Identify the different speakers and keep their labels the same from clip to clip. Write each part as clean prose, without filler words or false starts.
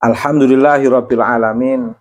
Speaker 1: Alhamdulillahirabbil alamin.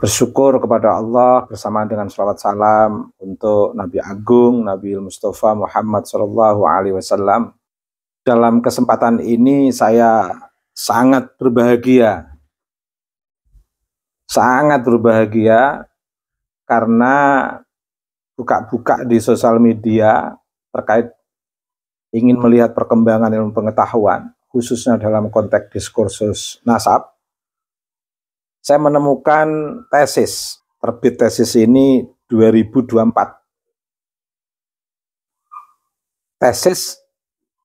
Speaker 1: Bersyukur kepada Allah bersamaan dengan salawat salam untuk Nabi Agung Nabi Mustafa Muhammad sallallahu alaihi wasallam. Dalam kesempatan ini saya sangat berbahagia. Sangat berbahagia karena buka-buka di sosial media terkait ingin melihat perkembangan ilmu pengetahuan, khususnya dalam konteks diskursus nasab. Saya menemukan tesis, terbit tesis ini 2024. Tesis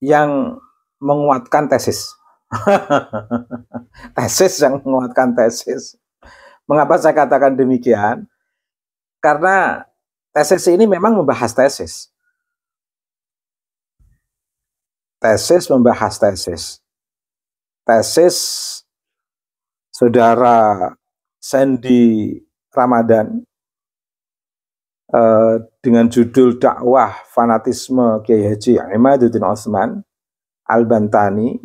Speaker 1: yang menguatkan tesis. Tesis yang menguatkan tesis. Mengapa saya katakan demikian? Karena tesis ini memang membahas tesis. Tesis membahas tesis. Tesis Saudara Sandy Ramadan dengan judul Dakwah Fanatisme Kiai Haji Imaduddin Utsman Al-Bantani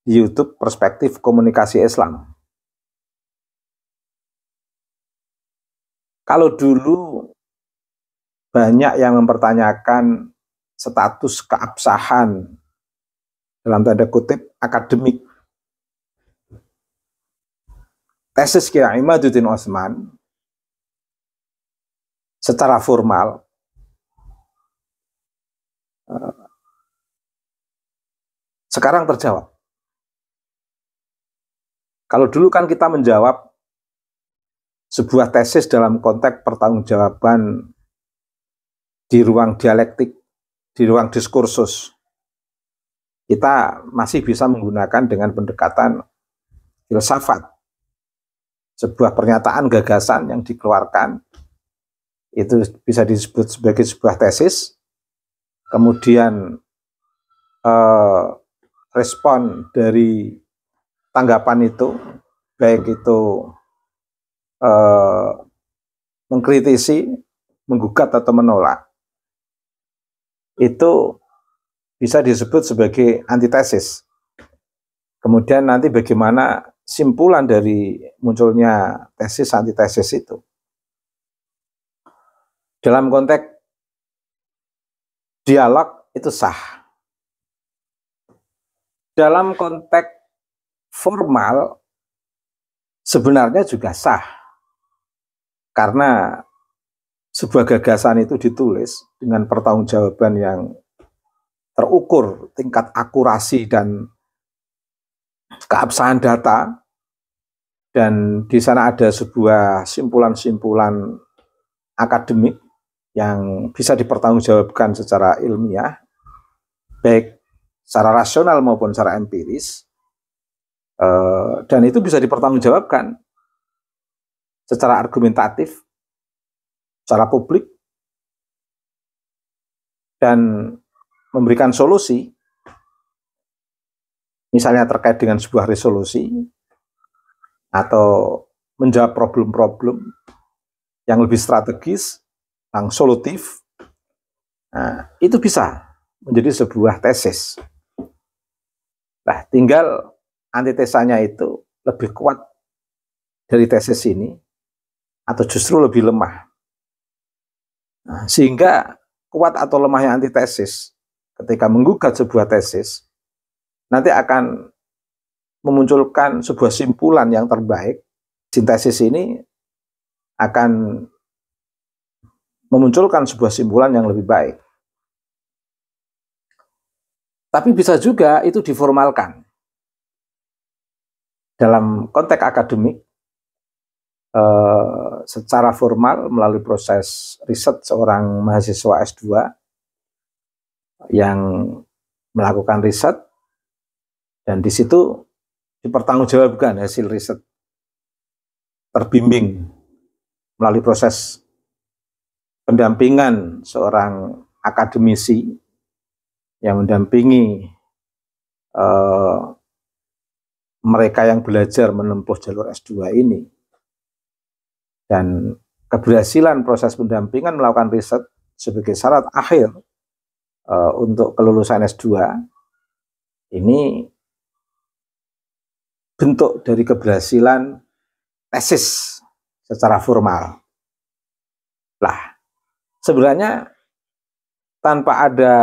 Speaker 1: di YouTube Perspektif Komunikasi Islam. Kalau dulu banyak yang mempertanyakan status keabsahan dalam tanda kutip akademik tesis Kiai Imaduddin Utsman secara formal sekarang terjawab. Kalau dulu kan kita menjawab sebuah tesis dalam konteks pertanggungjawaban di ruang dialektik, di ruang diskursus. Kita masih bisa menggunakan dengan pendekatan filsafat. Sebuah pernyataan gagasan yang dikeluarkan itu bisa disebut sebagai sebuah tesis. Kemudian respon dari tanggapan itu, baik itu mengkritisi, menggugat atau menolak, itu bisa disebut sebagai antitesis. Kemudian nanti bagaimana simpulan dari munculnya tesis antitesis itu. Dalam konteks dialog itu sah. Dalam konteks formal sebenarnya juga sah. Karena sebuah gagasan itu ditulis dengan pertanggungjawaban yang terukur tingkat akurasi dan keabsahan data, dan di sana ada sebuah simpulan-simpulan akademik yang bisa dipertanggungjawabkan secara ilmiah, baik secara rasional maupun secara empiris, dan itu bisa dipertanggungjawabkan secara argumentatif, secara publik, dan memberikan solusi, misalnya terkait dengan sebuah resolusi, atau menjawab problem-problem yang lebih strategis, yang solutif. Nah, itu bisa menjadi sebuah tesis. Nah, tinggal antitesanya itu lebih kuat dari tesis ini, atau justru lebih lemah. Nah, sehingga kuat atau lemahnya antitesis ketika menggugat sebuah tesis nanti akan memunculkan sebuah simpulan yang terbaik. Sintesis ini akan memunculkan sebuah simpulan yang lebih baik. Tapi bisa juga itu diformalkan. Dalam konteks akademik, secara formal melalui proses riset seorang mahasiswa S2 yang melakukan riset, dan di situ dipertanggungjawabkan hasil riset, terbimbing melalui proses pendampingan seorang akademisi yang mendampingi mereka yang belajar menempuh jalur S2 ini. Dan keberhasilan proses pendampingan melakukan riset sebagai syarat akhir untuk kelulusan S2 ini bentuk dari keberhasilan tesis secara formal. Lah, sebenarnya tanpa ada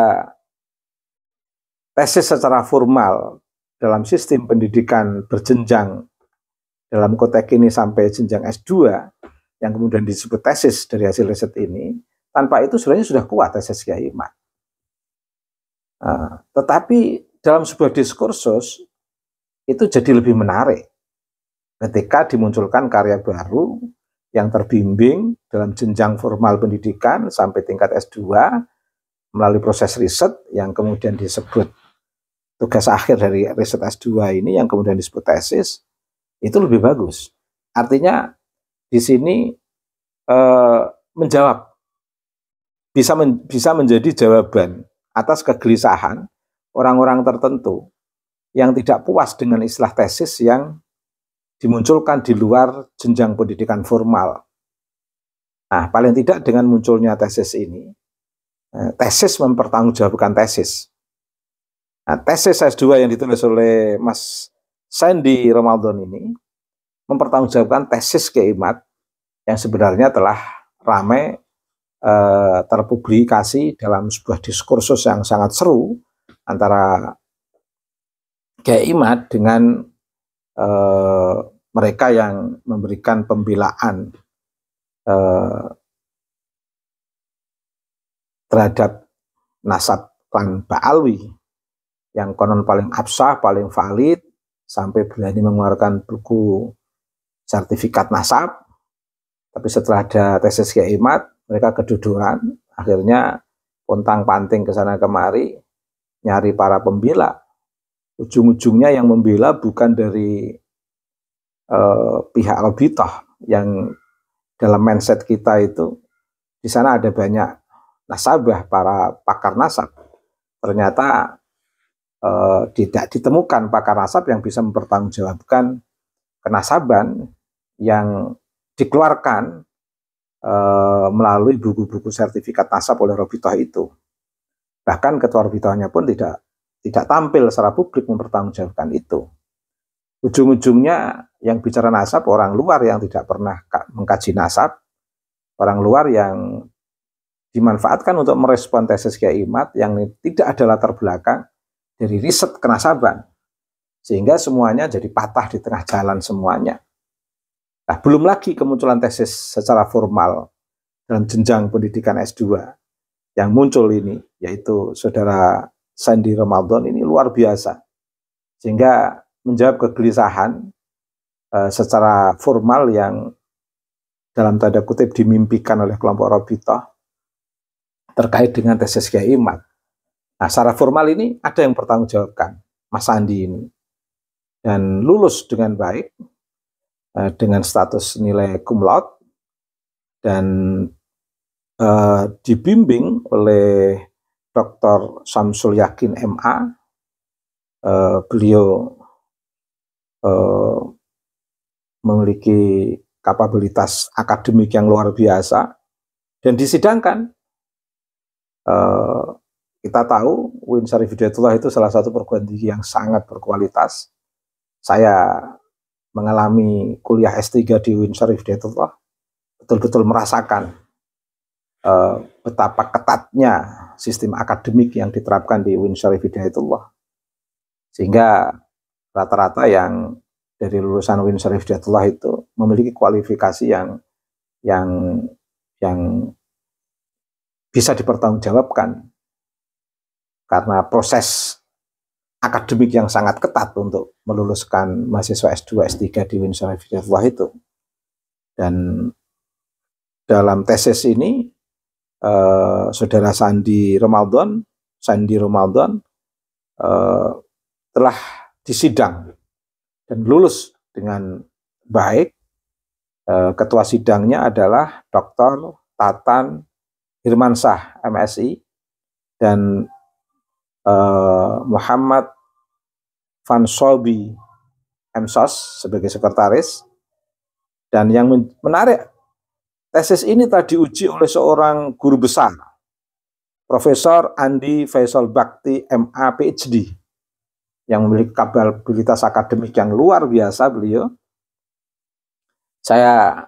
Speaker 1: tesis secara formal dalam sistem pendidikan berjenjang, dalam konteks ini sampai jenjang S2, yang kemudian disebut tesis dari hasil riset ini, tanpa itu sebenarnya sudah kuat tesis Kiai Imad. Tetapi dalam sebuah diskursus, itu jadi lebih menarik ketika dimunculkan karya baru yang terbimbing dalam jenjang formal pendidikan sampai tingkat S2 melalui proses riset yang kemudian disebut tugas akhir dari riset S2 ini yang kemudian disebut tesis, itu lebih bagus. Artinya di sini menjawab, bisa menjadi jawaban atas kegelisahan orang-orang tertentu yang tidak puas dengan istilah tesis yang dimunculkan di luar jenjang pendidikan formal. Nah, paling tidak dengan munculnya tesis ini, tesis mempertanggungjawabkan tesis. Nah, tesis S2 yang ditulis oleh Mas Sandy Romadhon ini mempertanggungjawabkan tesis Kiai Imad yang sebenarnya telah ramai terpublikasi dalam sebuah diskursus yang sangat seru antara Kiai Imad dengan mereka yang memberikan pembelaan terhadap nasab klan Ba'alwi yang konon paling absah, paling valid, sampai berani mengeluarkan buku sertifikat nasab. Tapi setelah ada tesis Kiai Imad, mereka keduduran, akhirnya pontang-panting ke sana kemari, nyari para pembela. Ujung-ujungnya yang membela bukan dari pihak Al-Bithah, yang dalam mindset kita itu, di sana ada banyak nasabah, para pakar nasab. Ternyata tidak ditemukan pakar nasab yang bisa mempertanggungjawabkan kenasaban yang dikeluarkan melalui buku-buku sertifikat nasab oleh Robitoh itu. Bahkan ketua Robitohnya pun tidak tampil secara publik mempertanggungjawabkan itu. Ujung-ujungnya yang bicara nasab orang luar yang tidak pernah mengkaji nasab, orang luar yang dimanfaatkan untuk merespon tesis Kiai Imad yang tidak ada latar belakang dari riset kenasaban, sehingga semuanya jadi patah di tengah jalan semuanya. Nah, belum lagi kemunculan tesis secara formal dalam jenjang pendidikan S2 yang muncul ini, yaitu saudara Sandy Romadhon ini luar biasa, sehingga menjawab kegelisahan secara formal yang dalam tanda kutip dimimpikan oleh kelompok Robitoh terkait dengan tesis Kiai Imad. Nah, secara formal ini ada yang bertanggungjawabkan, Mas Sandy ini, dan lulus dengan baik dengan status nilai cum laude dan dibimbing oleh Dr. Samsul Yakin MA. Beliau memiliki kapabilitas akademik yang luar biasa dan disidangkan. Kita tahu UIN Syarif Hidayatullah itu salah satu perguruan tinggi yang sangat berkualitas. Saya mengalami kuliah S3 di UIN Syarif Hidayatullah, betul-betul merasakan betapa ketatnya sistem akademik yang diterapkan di UIN Syarif Hidayatullah. Sehingga rata-rata yang dari lulusan UIN Syarif Hidayatullah itu memiliki kualifikasi yang bisa dipertanggungjawabkan karena proses akademik yang sangat ketat untuk meluluskan mahasiswa S2, S3 di UIN Syarif Hidayatullah itu. Dan dalam tesis ini saudara Sandy Romadhon telah disidang dan lulus dengan baik. Ketua sidangnya adalah Dr. Tatan Hirmansyah MSI dan Muhammad Fansobi MSOS sebagai sekretaris. Dan yang menarik, tesis ini tadi diuji oleh seorang guru besar, Profesor Andi Faisal Bakti MA PhD. yang memiliki kapabilitas akademik yang luar biasa beliau. Saya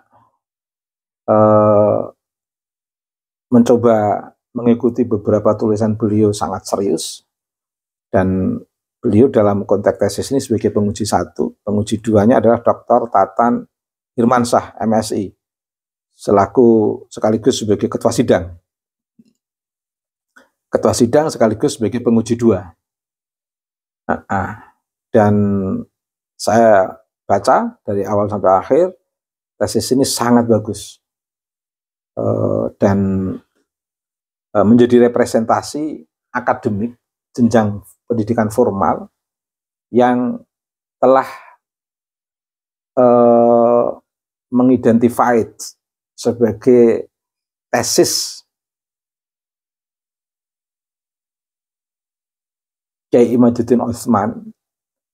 Speaker 1: mencoba mengikuti beberapa tulisan beliau sangat serius, dan beliau dalam konteks tesis ini sebagai penguji 1, penguji 2-nya adalah Dr. Tatan Hirmansyah, MSI, sekaligus sebagai ketua sidang. Ketua sidang sekaligus sebagai penguji 2. Dan saya baca dari awal sampai akhir, tesis ini sangat bagus. Dan menjadi representasi akademik jenjang pendidikan formal yang telah mengidentified sebagai tesis Kiai Imaduddin Utsman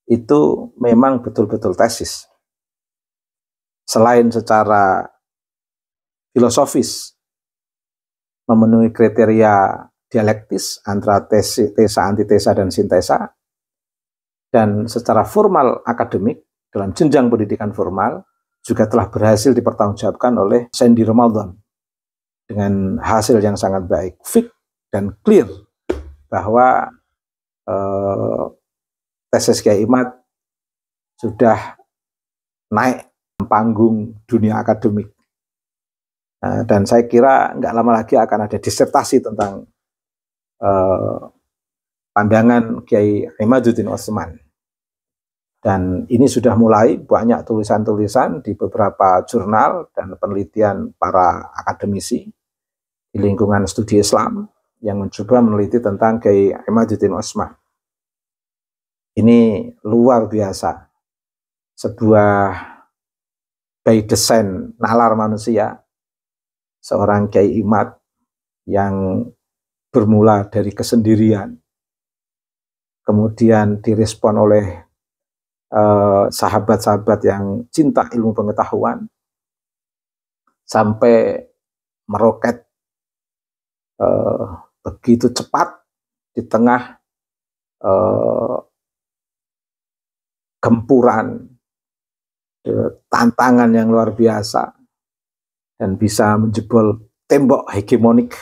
Speaker 1: itu memang betul-betul tesis. Selain secara filosofis memenuhi kriteria dialektis antara tesa, antitesa, dan sintesa, dan secara formal akademik dalam jenjang pendidikan formal juga telah berhasil dipertanggungjawabkan oleh Sandy Ramadan dengan hasil yang sangat baik, fix dan clear bahwa tesis Kiai Imad sudah naik panggung dunia akademik. Dan saya kira nggak lama lagi akan ada disertasi tentang pandangan Kiai Imaduddin Utsman. Dan ini sudah mulai banyak tulisan-tulisan di beberapa jurnal dan penelitian para akademisi di lingkungan studi Islam yang mencoba meneliti tentang Kiai Imaduddin Utsman. Ini luar biasa, sebuah by design nalar manusia, seorang Kiai Imad yang bermula dari kesendirian, kemudian direspon oleh sahabat-sahabat yang cinta ilmu pengetahuan, sampai meroket begitu cepat di tengah gempuran tantangan yang luar biasa, dan bisa menjebol tembok hegemonik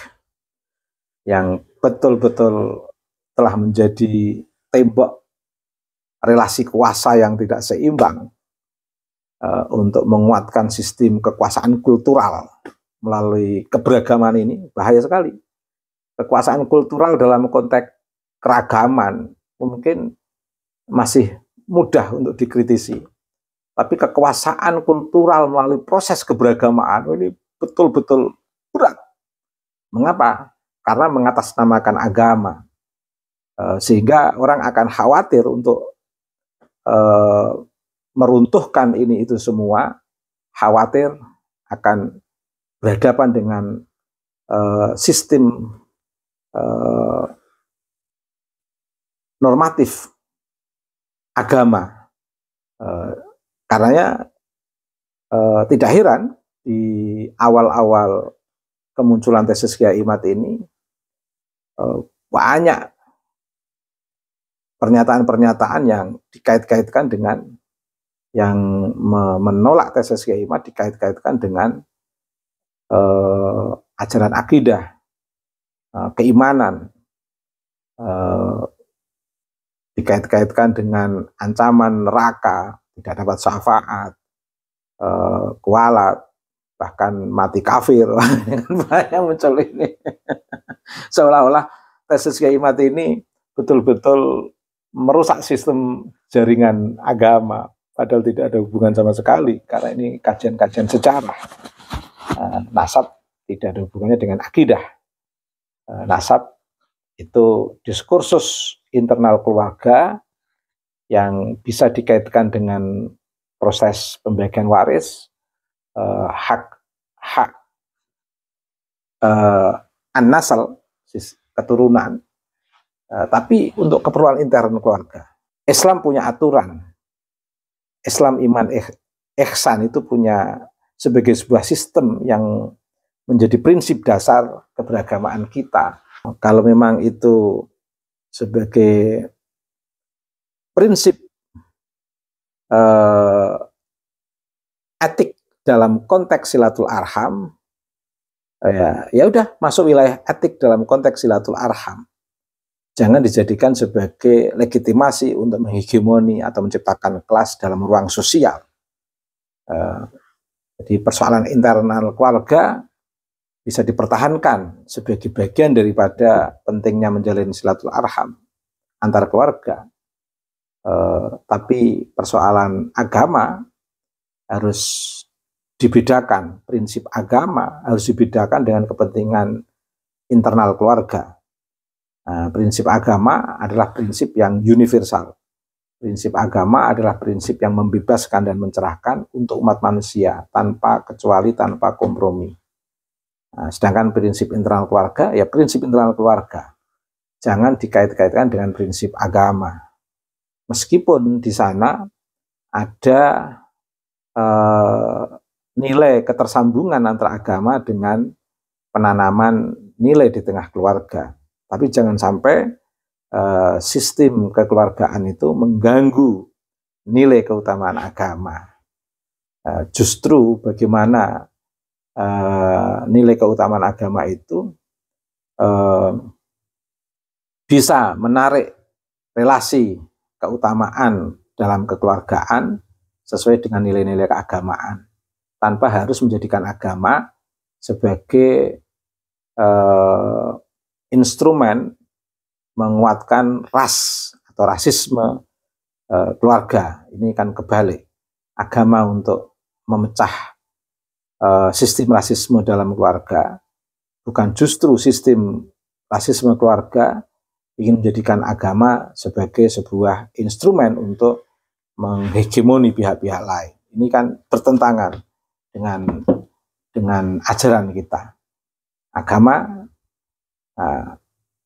Speaker 1: yang betul-betul telah menjadi tembok relasi kuasa yang tidak seimbang untuk menguatkan sistem kekuasaan kultural melalui keberagaman ini. Bahaya sekali. Kekuasaan kultural dalam konteks keragaman mungkin masih mudah untuk dikritisi, tapi kekuasaan kultural melalui proses keberagamaan ini betul-betul berat. Mengapa? Karena mengatasnamakan agama, sehingga orang akan khawatir untuk meruntuhkan ini itu semua, khawatir akan berhadapan dengan sistem normatif agama. Karenanya tidak heran di awal-awal kemunculan tesis Kiai Imad ini banyak pernyataan-pernyataan yang dikait-kaitkan dengan yang menolak tesis Kiai Imad, dikait-kaitkan dengan ajaran akidah, keimanan, dikait-kaitkan dengan ancaman neraka, tidak dapat syafaat, kualat, bahkan mati kafir. Banyak muncul ini. Seolah-olah tesis Kiai Imad ini betul-betul merusak sistem jaringan agama, padahal tidak ada hubungan sama sekali, karena ini kajian-kajian sejarah. Nasab tidak ada hubungannya dengan akidah. Nasab itu diskursus internal keluarga yang bisa dikaitkan dengan proses pembagian waris, hak an-nasal, keturunan. Tapi untuk keperluan intern keluarga, Islam punya aturan. Islam, iman, ihsan itu punya sebagai sebuah sistem yang menjadi prinsip dasar keberagamaan kita. Kalau memang itu sebagai prinsip etik dalam konteks silatul arham, ya udah masuk wilayah etik dalam konteks silatul arham. Jangan dijadikan sebagai legitimasi untuk menghegemoni atau menciptakan kelas dalam ruang sosial. Jadi persoalan internal keluarga bisa dipertahankan sebagai bagian daripada pentingnya menjalin silatul arham antar keluarga. Tapi persoalan agama harus dibedakan, prinsip agama harus dibedakan dengan kepentingan internal keluarga. Prinsip agama adalah prinsip yang universal. Prinsip agama adalah prinsip yang membebaskan dan mencerahkan untuk umat manusia tanpa kecuali, tanpa kompromi. Sedangkan prinsip internal keluarga, ya prinsip internal keluarga. Jangan dikait-kaitkan dengan prinsip agama. Meskipun di sana ada nilai ketersambungan antara agama dengan penanaman nilai di tengah keluarga. Tapi jangan sampai sistem kekeluargaan itu mengganggu nilai keutamaan agama. Justru bagaimana nilai keutamaan agama itu bisa menarik relasi keutamaan dalam kekeluargaan sesuai dengan nilai-nilai keagamaan, tanpa harus menjadikan agama sebagai instrumen menguatkan ras atau rasisme keluarga. Ini kan kebalik. Agama untuk memecah sistem rasisme dalam keluarga, bukan justru sistem rasisme keluarga ingin menjadikan agama sebagai sebuah instrumen untuk menghegemoni pihak-pihak lain. Ini kan bertentangan dengan ajaran kita. Agama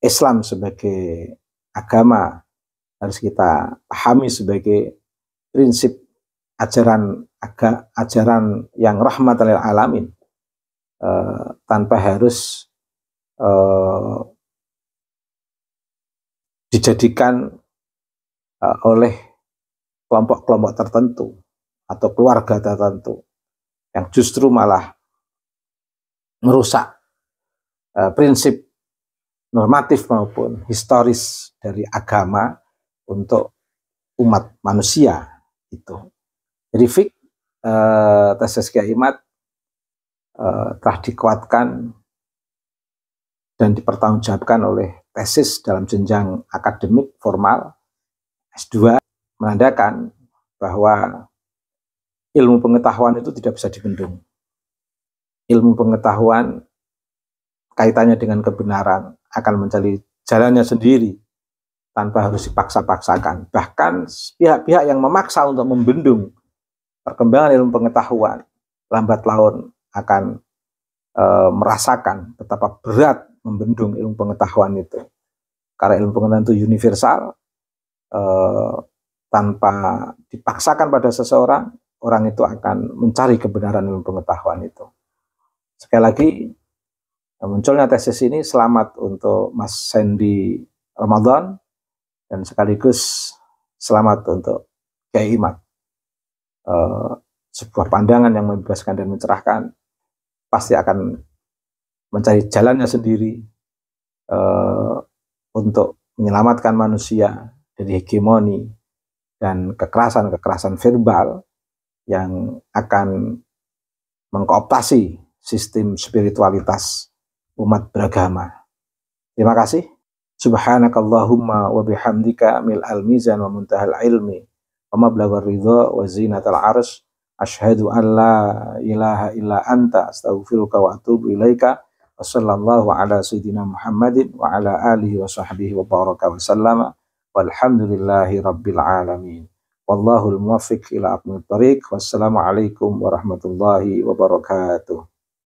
Speaker 1: Islam sebagai agama harus kita pahami sebagai prinsip ajaran yang rahmatan lil alamin, tanpa harus dijadikan oleh kelompok-kelompok tertentu atau keluarga tertentu yang justru malah merusak prinsip normatif maupun historis dari agama untuk umat manusia itu. Jadi tesis Kiai Imad telah dikuatkan dan dipertanggungjawabkan oleh tesis dalam jenjang akademik formal S2, menandakan bahwa ilmu pengetahuan itu tidak bisa dibendung. Ilmu pengetahuan kaitannya dengan kebenaran akan mencari jalannya sendiri tanpa harus dipaksa-paksakan. Bahkan pihak-pihak yang memaksa untuk membendung perkembangan ilmu pengetahuan lambat laun akan merasakan betapa berat membendung ilmu pengetahuan itu. Karena ilmu pengetahuan itu universal, tanpa dipaksakan pada seseorang, orang itu akan mencari kebenaran ilmu pengetahuan itu. Sekali lagi, munculnya tesis ini selamat untuk Mas Sandy Ramadan dan sekaligus selamat untuk Kiai Imad. Sebuah pandangan yang membebaskan dan mencerahkan pasti akan mencari jalannya sendiri untuk menyelamatkan manusia dari hegemoni dan kekerasan-kekerasan verbal yang akan mengkooptasi sistem spiritualitas umat beragama. Terima kasih. Subhanakallahumma wa bihamdika mil'al mizan wa muntahal ilmi wa mablaghar ridha wa zinatal arsy. Asyhadu an la ilaha illa anta astaghfiruka wa atubu ilaika. Wa sallallahu ala sayyidina Muhammadin wa ala alihi wa sahbihi wa baraka wa sallama. Walhamdulillahi rabbil alamin. Wallahul muwaffiq ila aqwamit thariq. Wassalamu alaikum warahmatullahi wabarakatuh.